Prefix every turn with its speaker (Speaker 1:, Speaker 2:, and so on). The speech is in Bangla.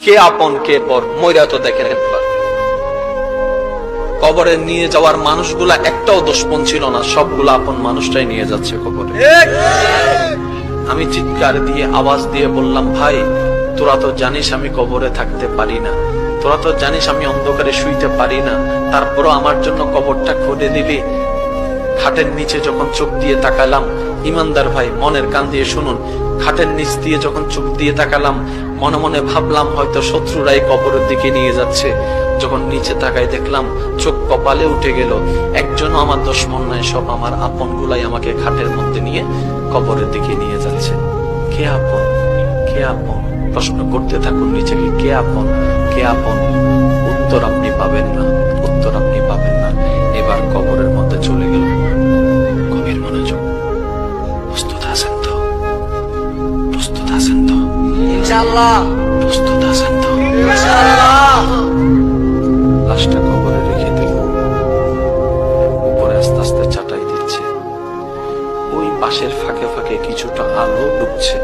Speaker 1: কে আপন কে পর মইরা তো দেখেন একবার। কবরে নিয়ে যাওয়ার মানুষগুলা একটাও দুশমন ছিল না, সবগুলা আপন মানুষটাই নিয়ে যাচ্ছে কবরে। আমি চিৎকার দিয়ে আওয়াজ দিয়ে বললাম, ভাই তোরা তো জানিস আমি কবরে থাকতে পারি না, তোরা তো জানিস আমি অন্ধকারে শুইতে পারি না, তারপরও আমার জন্য কবরটা খুঁড়ে দিলি। খাটের নিচে যখন চোখ দিয়ে তাকালাম, ইমানদার ভাই মনের কান দিয়ে শুনুন, খাটের নিচ দিয়ে যখন চোখ দিয়ে তাকালাম, মনে মনে ভাবলাম হয়তো শত্রুরাই কবরের দিকে নিয়ে যাচ্ছে। যখন নিচে তাকাই দেখলাম চোখ কপালে উঠে গেল, একজনও আমার দুশমন নাই, সব আমার আপন গুলাই আমাকে খাটের মধ্যে নিয়ে কবরের দিকে নিয়ে যাচ্ছে। কে আপন কে আপন প্রশ্ন করতে থাকুন নিজেকে, কে আপন কে আপন। উত্তর আপনি পাবেন না, উত্তর আপনি পাবেন না। এবার কবরের মধ্যে চলে গেল। গভীর মনোযোগ, প্রস্তুত আছেন তো? প্রস্তুত আছেন তো?
Speaker 2: ইনশাআল্লাহ।
Speaker 1: প্রস্তুত আছেন তো?
Speaker 2: ইনশাআল্লাহ।
Speaker 1: লাশটা কবরে রেখে দিল। উপরে আস্তে আস্তে চাটাই দিচ্ছে, ওই পাশের ফাঁকে ফাঁকে কিছুটা আলো ঢুকছে।